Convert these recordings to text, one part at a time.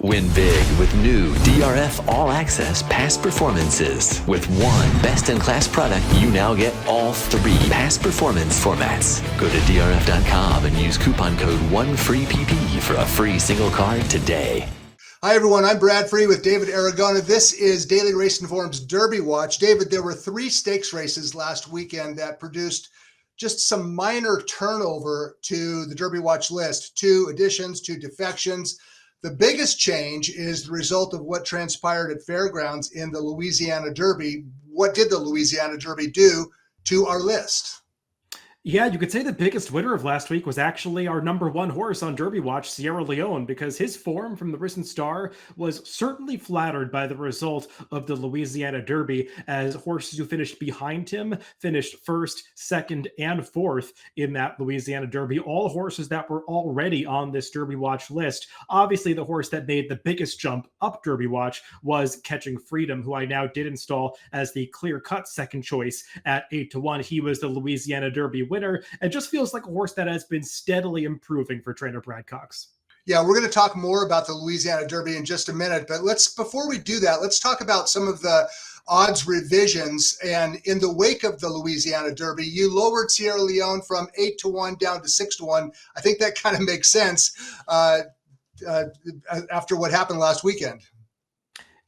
Win big with new DRF All Access past performances. With one best-in-class product, you now get all three past performance formats. Go to DRF.com and use coupon code 1FREEPP for a free single card today. Hi, everyone. I'm Brad Free with David Aragona. This is Daily Race Inform's Derby Watch. David, there were 3 stakes races last weekend that produced just some minor turnover to the Derby Watch list. 2 additions, 2 defections. The biggest change is the result of what transpired at Fairgrounds in the Louisiana Derby. What did the Louisiana Derby do to our list? Yeah, you could say the biggest winner of last week was actually our number 1 horse on Derby Watch, Sierra Leone, because his form from the Risen Star was certainly flattered by the result of the Louisiana Derby, as horses who finished behind him finished 1st, 2nd, and 4th in that Louisiana Derby, all horses that were already on this Derby Watch list. Obviously, the horse that made the biggest jump up Derby Watch was Catching Freedom, who I now did install as the clear-cut second choice at 8-1. He was the Louisiana Derby winner, and just feels like a horse that has been steadily improving for trainer Brad Cox. Yeah, we're going to talk more about the Louisiana Derby in just a minute, but before we do that, let's talk about some of the odds revisions. And in the wake of the Louisiana Derby, you lowered Sierra Leone from 8-1 down to 6-1. I think that kind of makes sense after what happened last weekend.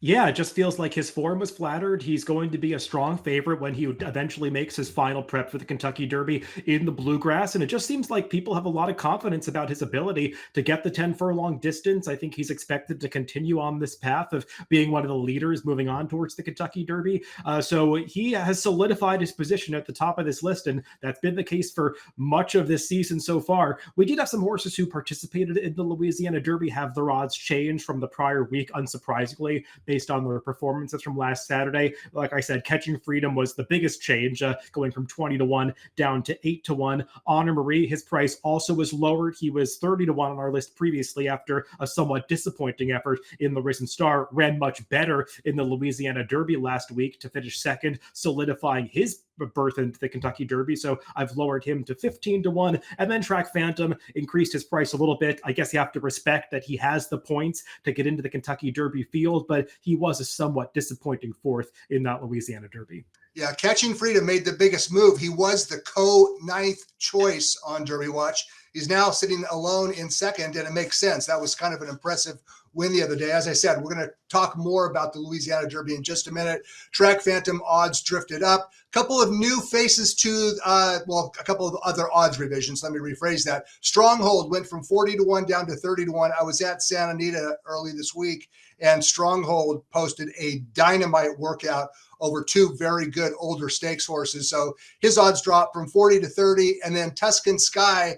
Yeah, it just feels like his form was flattered. He's going to be a strong favorite when he eventually makes his final prep for the Kentucky Derby in the Bluegrass. And it just seems like people have a lot of confidence about his ability to get the 10 furlong distance. I think he's expected to continue on this path of being one of the leaders moving on towards the Kentucky Derby. So he has solidified his position at the top of this list, and that's been the case for much of this season so far. We did have some horses who participated in the Louisiana Derby have their odds changed from the prior week, unsurprisingly, based on their performances from last Saturday. Like I said, Catching Freedom was the biggest change, going from 20-1 down to 8-1. Honor Marie, his price also was lowered. He was 30-1 on our list previously after a somewhat disappointing effort in the Risen Star. Ran much better in the Louisiana Derby last week to finish 2nd, solidifying his berth into the Kentucky Derby. So I've lowered him to 15-1. And then Track Phantom increased his price a little bit. I guess you have to respect that he has the points to get into the Kentucky Derby field, but he was a somewhat disappointing 4th in that Louisiana Derby. Yeah, Catching Freedom made the biggest move. He was the co-9th choice on Derby Watch. He's now sitting alone in 2nd, and it makes sense. That was kind of an impressive win the other day. As I said, we're going to talk more about the Louisiana Derby in just a minute. Track Phantom odds drifted up. A couple of new faces to, a couple of other odds revisions. Let me rephrase that. Stronghold went from 40-1 down to 30-1. I was at Santa Anita early this week, and Stronghold posted a dynamite workout over 2 very good older stakes horses. So his odds dropped from 40 to 30. And then Tuscan Sky,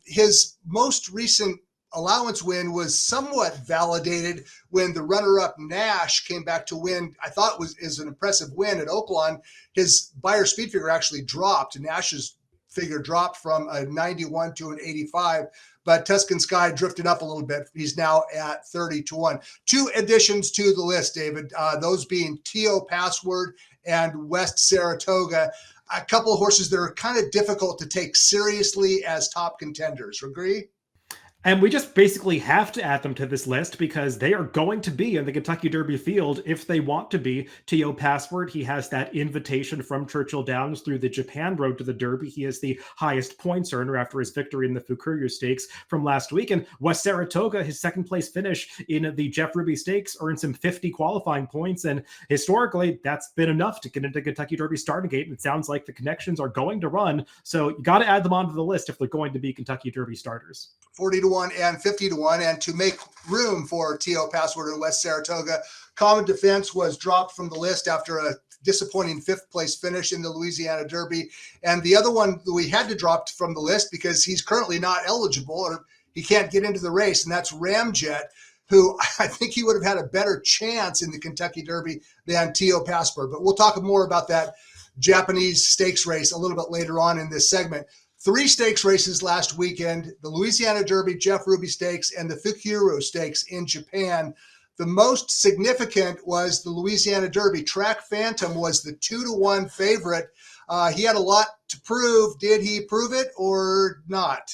his most recent allowance win was somewhat validated when the runner-up Nash came back to win. I thought is an impressive win at Oaklawn. His buyer speed figure actually dropped. Nash's figure dropped from a 91 to an 85, but Tuscan Sky drifted up a little bit. He's now at 30-1. 2 additions to the list, David, those being T.O. Password and West Saratoga, a couple of horses that are kind of difficult to take seriously as top contenders. Agree? And we just basically have to add them to this list because they are going to be in the Kentucky Derby field if they want to be. T.O. Password, he has that invitation from Churchill Downs through the Japan Road to the Derby. He is the highest points earner after his victory in the Foucourier Stakes from last week. And West Saratoga, his 2nd place finish in the Jeff Ruby Stakes, earns him 50 qualifying points. And historically, that's been enough to get into Kentucky Derby starting gate. And it sounds like the connections are going to run. So you got to add them onto the list if they're going to be Kentucky Derby starters. 40-1 and 50-1, and to make room for T.O. Password and West Saratoga, Common Defense was dropped from the list after a disappointing 5th place finish in the Louisiana Derby. And the other one that we had to drop from the list because he's currently not eligible or he can't get into the race, and that's Ramjet, who I think he would have had a better chance in the Kentucky Derby than T.O. Password. But we'll talk more about that Japanese stakes race a little bit later on in this segment. 3 stakes races last weekend, the Louisiana Derby, Jeff Ruby Stakes, and the Fukuro Stakes in Japan. The most significant was the Louisiana Derby. Track Phantom was the 2-1 favorite. He had a lot to prove. Did he prove it or not?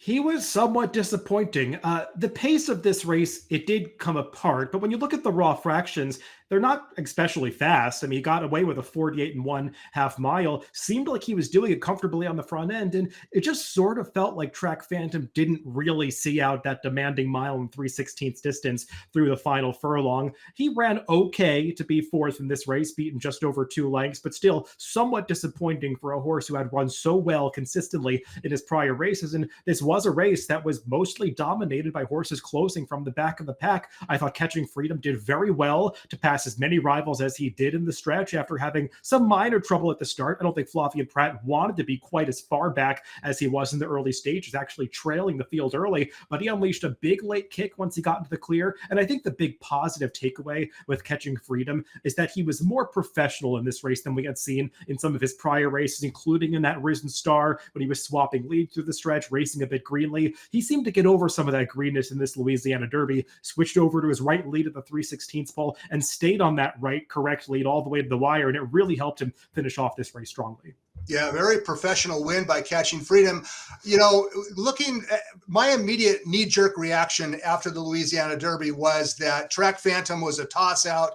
He was somewhat disappointing. The pace of this race, it did come apart, but when you look at the raw fractions, they're not especially fast. I mean, he got away with a 48 and 1/2 mile. Seemed like he was doing it comfortably on the front end, and it just sort of felt like Track Phantom didn't really see out that demanding mile and 3/16 distance through the final furlong. He ran okay to be fourth in this race, beaten just over 2 lengths, but still somewhat disappointing for a horse who had run so well consistently in his prior races. And this was a race that was mostly dominated by horses closing from the back of the pack. I thought Catching Freedom did very well to pass as many rivals as he did in the stretch after having some minor trouble at the start. I don't think Fluffy and Pratt wanted to be quite as far back as he was in the early stages, actually trailing the field early, but he unleashed a big late kick once he got into the clear. And I think the big positive takeaway with Catching Freedom is that he was more professional in this race than we had seen in some of his prior races, including in that Risen Star when he was swapping lead through the stretch, racing a bit greenly. He seemed to get over some of that greenness in this Louisiana Derby, switched over to his right lead at the 3/16 pole, and stayed on that right correct lead all the way to the wire, and it really helped him finish off this race strongly. Yeah, very professional win by Catching Freedom. You know, looking at my immediate knee-jerk reaction after the Louisiana Derby was that Track Phantom was a toss-out.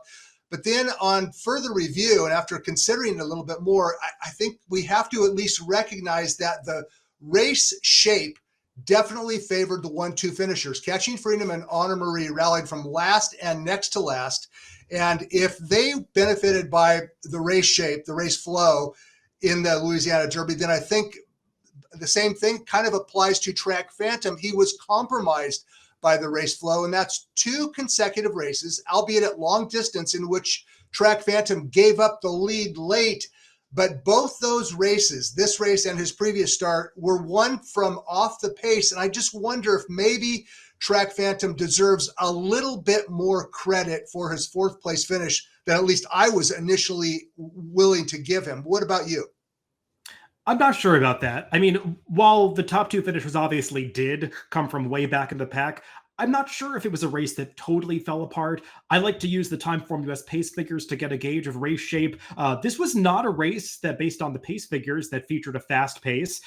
But then on further review, and after considering it a little bit more, I think we have to at least recognize that the race shape definitely favored the 1-2 finishers. Catching Freedom and Honor Marie rallied from last and next to last. And if they benefited by the race shape, the race flow in the Louisiana Derby, then I think the same thing kind of applies to Track Phantom. He was compromised by the race flow, and that's 2 consecutive races, albeit at long distance, in which Track Phantom gave up the lead late. But both those races, this race and his previous start, were won from off the pace. And I just wonder if maybe Track Phantom deserves a little bit more credit for his 4th place finish than at least I was initially willing to give him. What about you? I'm not sure about that. I mean, while the top 2 finishers obviously did come from way back in the pack, I'm not sure if it was a race that totally fell apart. I like to use the Timeform US pace figures to get a gauge of race shape. This was not a race that, based on the pace figures, that featured a fast pace.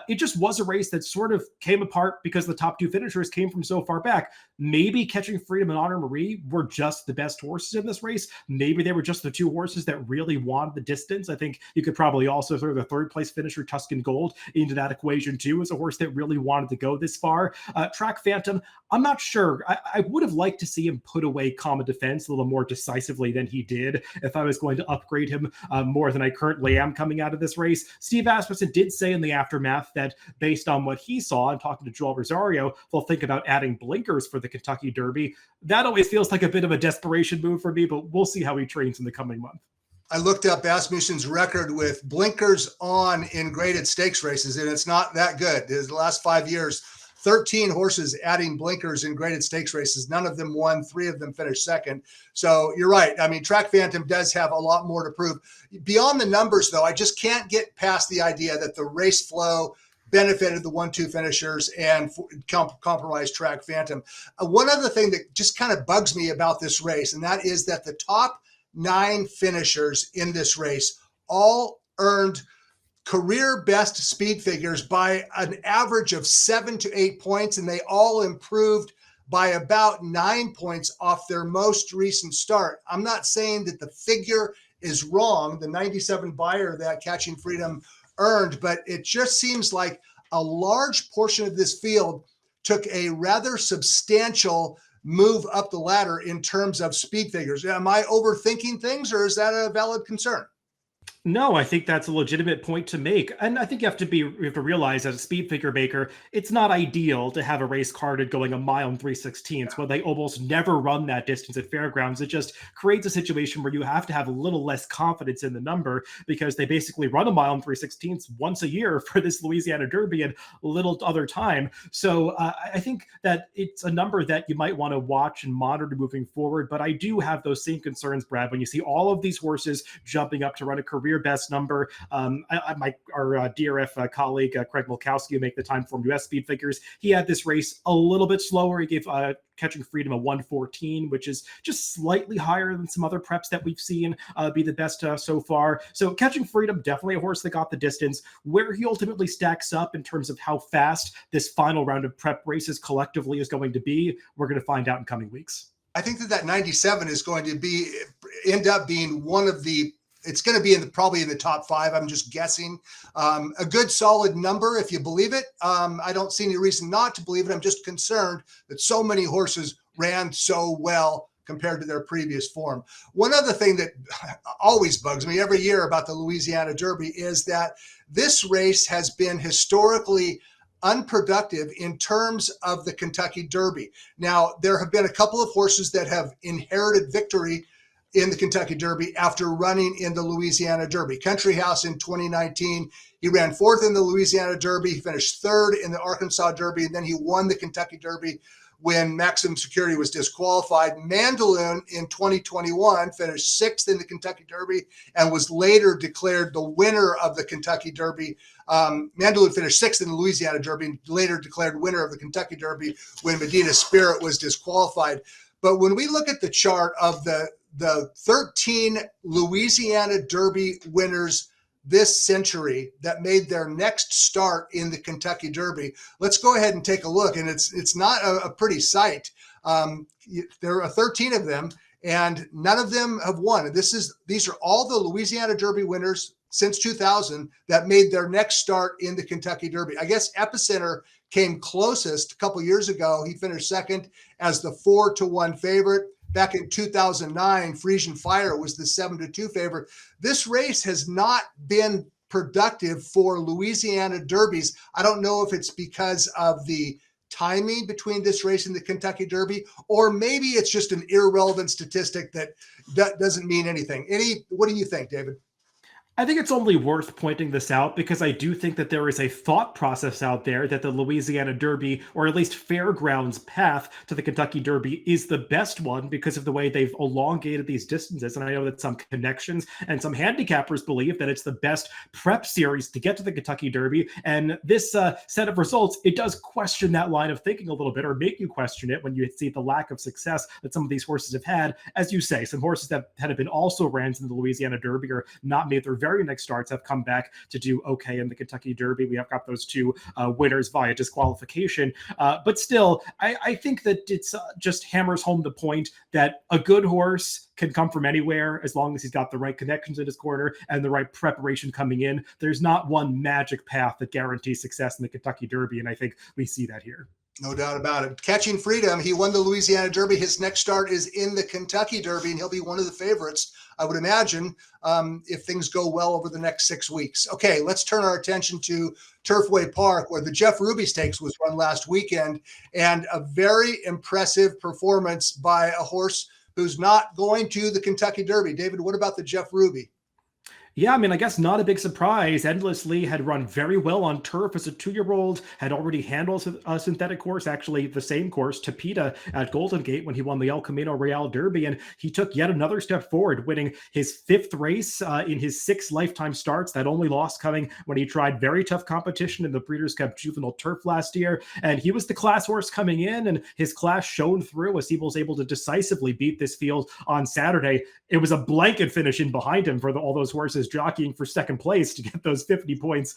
It just was a race that sort of came apart because the top 2 finishers came from so far back. Maybe Catching Freedom and Honor Marie were just the best horses in this race. Maybe they were just the 2 horses that really wanted the distance. I think you could probably also throw the 3rd place finisher, Tuscan Gold, into that equation too, as a horse that really wanted to go this far. Track Phantom, I'm not sure. I would have liked to see him put away Common Defense a little more decisively than he did if I was going to upgrade him more than I currently am coming out of this race. Steve Asmussen did say in the aftermath that based on what he saw and talking to Joel Rosario, they'll think about adding blinkers for the Kentucky Derby. That always feels like a bit of a desperation move for me, but we'll see how he trains in the coming month. I looked up Asmussen's record with blinkers on in graded stakes races, and it's not that good. There's the last 5 years, 13 horses adding blinkers in graded stakes races. None of them won. 3 of them finished second. So you're right. I mean, Track Phantom does have a lot more to prove. Beyond the numbers, though, I just can't get past the idea that the race flow benefited the 1-2 finishers and compromised Track Phantom. One other thing that just kind of bugs me about this race, and that is that the top 9 finishers in this race all earned career best speed figures by an average of 7 to 8 points, and they all improved by about 9 points off their most recent start. I'm not saying that the figure is wrong, the 97 buyer that Catching Freedom earned, but it just seems like a large portion of this field took a rather substantial move up the ladder in terms of speed figures. Am I overthinking things, or is that a valid concern? No, I think that's a legitimate point to make. And I think you have to realize as a speed figure maker, it's not ideal to have a race carded going a mile and 3/16 when they almost never run that distance at fairgrounds. It just creates a situation where you have to have a little less confidence in the number because they basically run a mile and 3/16 once a year for this Louisiana Derby and little other time. So I think that it's a number that you might want to watch and monitor moving forward. But I do have those same concerns, Brad, when you see all of these horses jumping up to run a career career best number. Our DRF colleague, Craig Milkowski, who make the Time Form US speed figures, he had this race a little bit slower. He gave Catching Freedom a 114, which is just slightly higher than some other preps that we've seen be the best so far. So Catching Freedom, definitely a horse that got the distance. Where he ultimately stacks up in terms of how fast this final round of prep races collectively is going to be, we're going to find out in coming weeks. I think that 97 is going to end up being one of it's going to be probably in the top 5. I'm just guessing. A good solid number, if you believe it. I don't see any reason not to believe it. I'm just concerned that so many horses ran so well compared to their previous form. One other thing that always bugs me every year about the Louisiana Derby is that this race has been historically unproductive in terms of the Kentucky Derby. Now, there have been a couple of horses that have inherited victory in the Kentucky Derby after running in the Louisiana Derby. Country House in 2019, he ran 4th in the Louisiana Derby. He finished 3rd in the Arkansas Derby, and then he won the Kentucky Derby when Maximum Security was disqualified. Mandaloun in 2021 finished 6th in the Kentucky Derby and was later declared the winner of the Kentucky Derby. Mandaloun finished 6th in the Louisiana Derby and later declared winner of the Kentucky Derby when Medina Spirit was disqualified. But when we look at the chart of the 13 Louisiana Derby winners this century that made their next start in the Kentucky Derby, let's go ahead and take a look. And it's not a pretty sight. There are 13 of them, and none of them have won. These are all the Louisiana Derby winners since 2000 that made their next start in the Kentucky Derby. I guess Epicenter came closest a couple years ago. He finished 2nd as the 4-1 favorite. Back in 2009, Frisian Fire was the 7-2 favorite. This race has not been productive for Louisiana Derbies. I don't know if it's because of the timing between this race and the Kentucky Derby, or maybe it's just an irrelevant statistic that doesn't mean anything. What do you think, David? I think it's only worth pointing this out because I do think that there is a thought process out there that the Louisiana Derby, or at least Fairgrounds path to the Kentucky Derby, is the best one because of the way they've elongated these distances. And I know that some connections and some handicappers believe that it's the best prep series to get to the Kentucky Derby. And this set of results, it does question that line of thinking a little bit, or make you question it when you see the lack of success that some of these horses have had. As you say, some horses that had been also ran in the Louisiana Derby or not made their very next starts have come back to do okay in the Kentucky Derby. We have got those 2 winners via disqualification. But still, I think that it's just hammers home the point that a good horse can come from anywhere as long as he's got the right connections in his corner and the right preparation coming in. There's not one magic path that guarantees success in the Kentucky Derby, and I think we see that here. No doubt about it. Catching Freedom, he won the Louisiana Derby. His next start is in the Kentucky Derby, and he'll be one of the favorites, I would imagine, if things go well over the next 6 weeks. Okay, let's turn our attention to Turfway Park, where the Jeff Ruby Stakes was run last weekend, and a very impressive performance by a horse who's not going to the Kentucky Derby. David, what about the Jeff Ruby? Yeah, I mean, I guess not a big surprise. Endlessly had run very well on turf as a 2-year-old, had already handled a synthetic course, actually the same course, Tapeta at Golden Gate when he won the El Camino Real Derby, and he took yet another step forward, winning his 5th race in his 6 lifetime starts. That only loss coming when he tried very tough competition in the Breeders' Cup Juvenile Turf last year, and he was the class horse coming in, and his class shone through as he was able to decisively beat this field on Saturday. It was a blanket finish in behind him for all those horses jockeying for second place to get those 50 points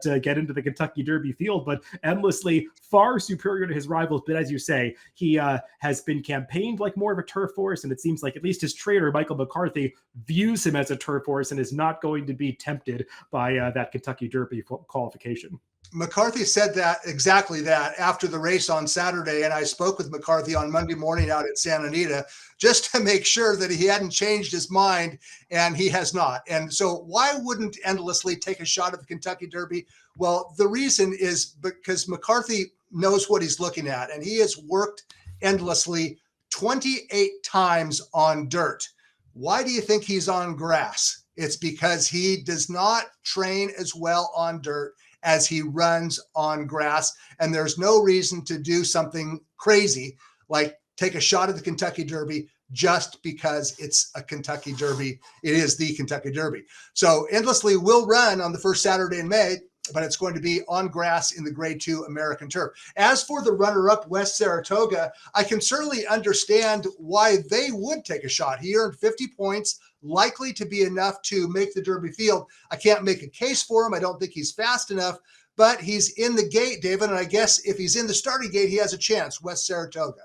to get into the Kentucky Derby field, but Endlessly far superior to his rivals. But as you say, he has been campaigned like more of a turf horse, and it seems like at least his trainer, Michael McCarthy, views him as a turf horse and is not going to be tempted by that Kentucky Derby qualification. McCarthy said exactly that after the race on Saturday, and I spoke with McCarthy on Monday morning out at Santa Anita just to make sure that he hadn't changed his mind, and he has not. And so why wouldn't Endlessly take a shot at the Kentucky Derby? Well, the reason is because McCarthy knows what he's looking at, and he has worked Endlessly 28 times on dirt. Why do you think he's on grass? It's because he does not train as well on dirt as he runs on grass. And there's no reason to do something crazy like take a shot at the Kentucky Derby just because it's a Kentucky Derby. It is the Kentucky Derby. So Endlessly will run on the first Saturday in May, but it's going to be on grass in the Grade 2 American Turf. As for the runner-up, West Saratoga, I can certainly understand why they would take a shot. He earned 50 points, likely to be enough to make the Derby field. I can't make a case for him. I don't think he's fast enough, but he's in the gate, David, and I guess if he's in the starting gate, he has a chance, West Saratoga.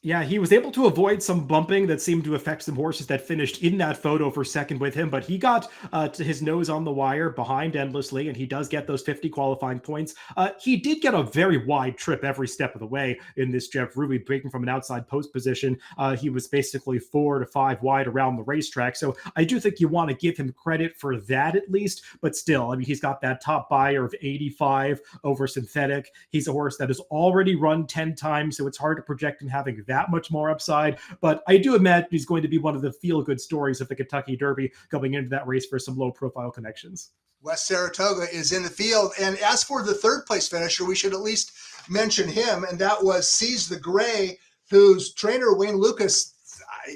Yeah, he was able to avoid some bumping that seemed to affect some horses that finished in that photo for second with him, but he got to his nose on the wire behind Endlessly, and he does get those 50 qualifying points. He did get a very wide trip every step of the way in this Jeff Ruby, breaking from an outside post position. He was basically 4 to 5 wide around the racetrack, so I do think you want to give him credit for that at least, but still, I mean, he's got that top buyer of 85 over Synthetic. He's a horse that has already run 10 times, so it's hard to project him having that much more upside, but I do imagine he's going to be one of the feel-good stories of the Kentucky Derby going into that race for some low-profile connections. West Saratoga is in the field, and as for the third place finisher, we should at least mention him, and that was Seize the Gray, whose trainer Wayne Lucas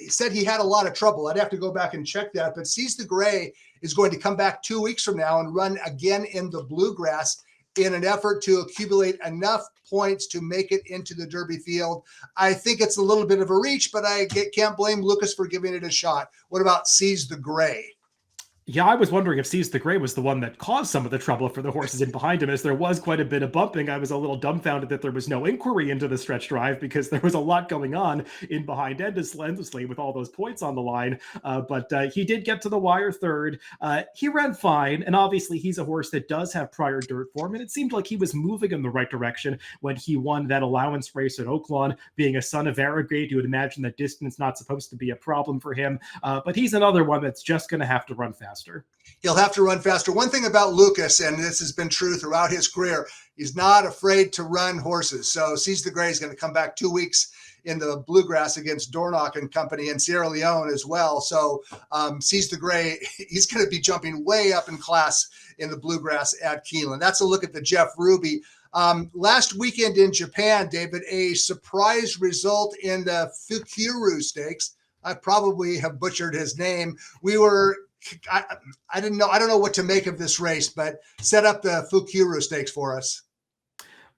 said he had a lot of trouble. I'd have to go back and check that, but Seize the Gray is going to come back 2 weeks from now and run again in the Bluegrass in an effort to accumulate enough points to make it into the Derby field. I think it's a little bit of a reach, but I can't blame Lucas for giving it a shot. What about Seize the Gray? Yeah, I was wondering if Seize the Gray was the one that caused some of the trouble for the horses in behind him, as there was quite a bit of bumping. I was a little dumbfounded that there was no inquiry into the stretch drive because there was a lot going on in behind Endlessly with all those points on the line. But he did get to the wire third. He ran fine, and obviously he's a horse that does have prior dirt form, and it seemed like he was moving in the right direction when he won that allowance race at Oaklawn. Being a son of Arrogate, you would imagine that distance not supposed to be a problem for him, but he's another one that's just going to have to run fast. He'll have to run faster. One thing about Lucas, and this has been true throughout his career, he's not afraid to run horses. So Seize the Gray is going to come back 2 weeks in the Bluegrass against Dornoch and company in Sierra Leone as well. So Seize the Gray, he's going to be jumping way up in class in the Bluegrass at Keeneland. That's a look at the Jeff Ruby. Last weekend in Japan, David, a surprise result in the Fukuru Stakes. I probably have butchered his name. I don't know what to make of this race, but set up the Fukuru Stakes for us.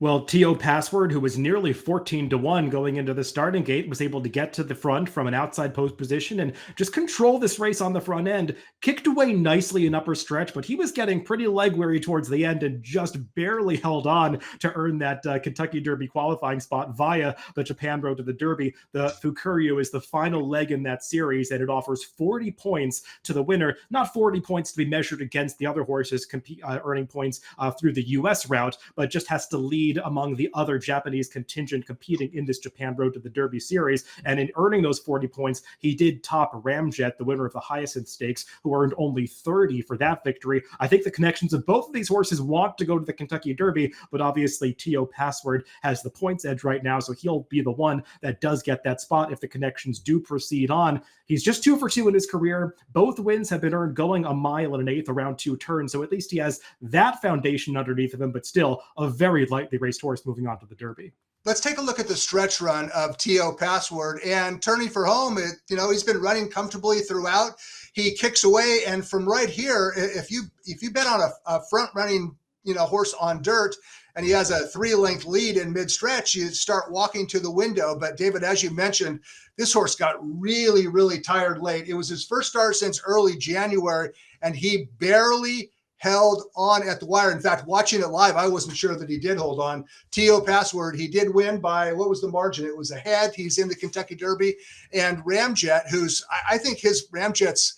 Well, T.O. Password, who was nearly 14-1 going into the starting gate, was able to get to the front from an outside post position and just control this race on the front end. Kicked away nicely in upper stretch, but he was getting pretty leg weary towards the end and just barely held on to earn that Kentucky Derby qualifying spot via the Japan Road to the Derby. The Fukuru is the final leg in that series, and it offers 40 points to the winner. Not 40 points to be measured against the other horses earning points through the U.S. route, but just has to lead among the other Japanese contingent competing in this Japan Road to the Derby series. And in earning those 40 points, he did top Ramjet, the winner of the Hyacinth Stakes, who earned only 30 for that victory. I think the connections of both of these horses want to go to the Kentucky Derby, but obviously T.O. Password has the points edge right now, so he'll be the one that does get that spot if the connections do proceed on. He's just 2 for 2 in his career. Both wins have been earned going 1 mile and an eighth around 2 turns, so at least he has that foundation underneath of him, but still a very lightly raced horse moving on to the Derby. Let's take a look at the stretch run of T.O. Password, and turning for home. He's been running comfortably throughout. He kicks away, and from right here, if you bet on a front running horse on dirt, and he has a 3-length lead in mid-stretch, you start walking to the window. But David, as you mentioned, this horse got really, really tired late. It was his first start since early January, and he barely held on at the wire. In fact, watching it live, I wasn't sure that he did hold on. T.O. Password, he did win by, what was the margin? It was ahead. He's in the Kentucky Derby. And Ramjet, I think Ramjet's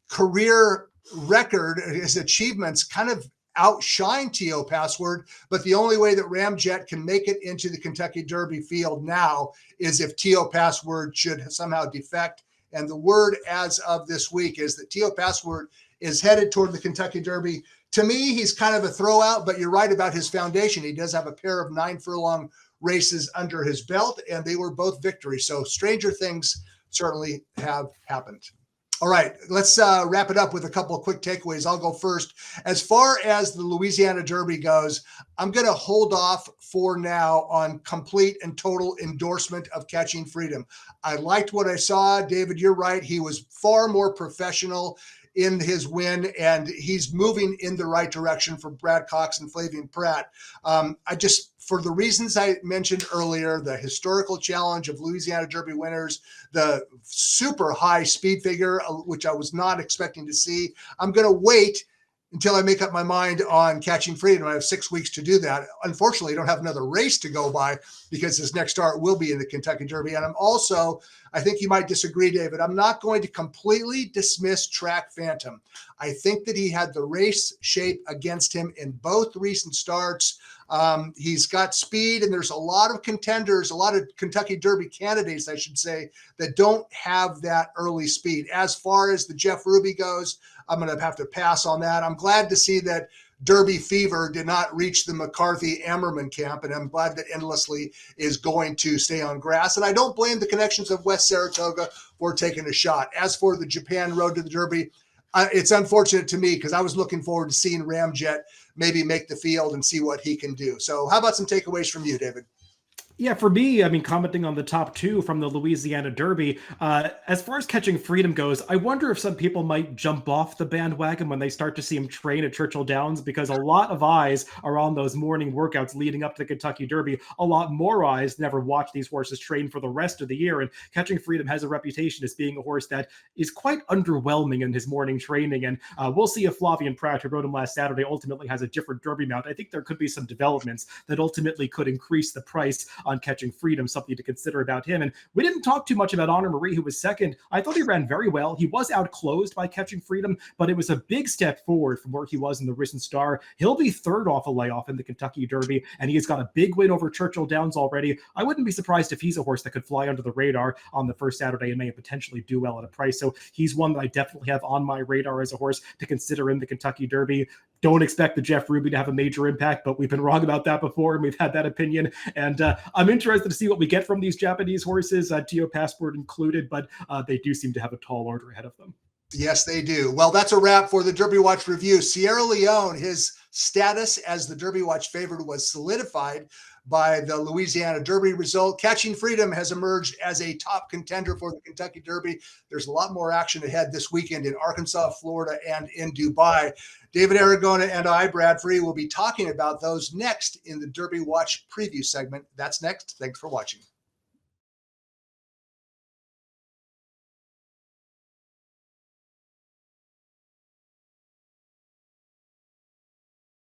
career record, his achievements kind of outshine T.O. Password, but the only way that Ramjet can make it into the Kentucky Derby field now is if T.O. Password should somehow defect. And the word as of this week is that T.O. Password is headed toward the Kentucky Derby. To me, he's kind of a throwout, but you're right about his foundation. He does have a pair of 9 furlong races under his belt, and they were both victories. So stranger things certainly have happened. All right, let's wrap it up with a couple of quick takeaways. I'll go first. As far as the Louisiana Derby goes, I'm going to hold off for now on complete and total endorsement of Catching Freedom. I liked what I saw. David, you're right. He was far more professional in his win, and he's moving in the right direction for Brad Cox and Flavian Pratt. For the reasons I mentioned earlier, the historical challenge of Louisiana Derby winners, the super high speed figure, which I was not expecting to see, I'm going to wait until I make up my mind on Catching Freedom. I have 6 weeks to do that. Unfortunately, I don't have another race to go by because his next start will be in the Kentucky Derby. And I think you might disagree, David, I'm not going to completely dismiss Track Phantom. I think that he had the race shape against him in both recent starts. He's got speed, and there's a lot of contenders, a lot of Kentucky Derby candidates, I should say, that don't have that early speed. As far as the Jeff Ruby goes, I'm going to have to pass on that. I'm glad to see that Derby fever did not reach the McCarthy-Ammerman camp, and I'm glad that Endlessly is going to stay on grass. And I don't blame the connections of West Saratoga for taking a shot. As for the Japan Road to the Derby, it's unfortunate to me because I was looking forward to seeing Ramjet maybe make the field and see what he can do. So how about some takeaways from you, David? Yeah, for me, I mean, commenting on the top two from the Louisiana Derby, as far as Catching Freedom goes, I wonder if some people might jump off the bandwagon when they start to see him train at Churchill Downs, because a lot of eyes are on those morning workouts leading up to the Kentucky Derby. A lot more eyes never watch these horses train for the rest of the year, and Catching Freedom has a reputation as being a horse that is quite underwhelming in his morning training, and we'll see if Flavian Pratt, who rode him last Saturday, ultimately has a different Derby mount. I think there could be some developments that ultimately could increase the price on Catching Freedom, something to consider about him. And we didn't talk too much about Honor Marie, who was second. I thought he ran very well. He was outclosed by Catching Freedom, but it was a big step forward from where he was in the Risen Star. He'll be third off a layoff in the Kentucky Derby, and he's got a big win over Churchill Downs already. I wouldn't be surprised if he's a horse that could fly under the radar on the first Saturday and may potentially do well at a price. So he's one that I definitely have on my radar as a horse to consider in the Kentucky Derby. Don't expect the Jeff Ruby to have a major impact, but we've been wrong about that before, and we've had that opinion. And I'm interested to see what we get from these Japanese horses, Tio Passport included, but they do seem to have a tall order ahead of them. Yes, they do. Well, that's a wrap for the Derby Watch review. Sierra Leone, his status as the Derby Watch favorite was solidified by the Louisiana Derby result. Catching Freedom has emerged as a top contender for the Kentucky Derby. There's a lot more action ahead this weekend in Arkansas, Florida, and in Dubai. David Aragona and I, Brad Free, will be talking about those next in the Derby Watch preview segment. That's next. Thanks for watching.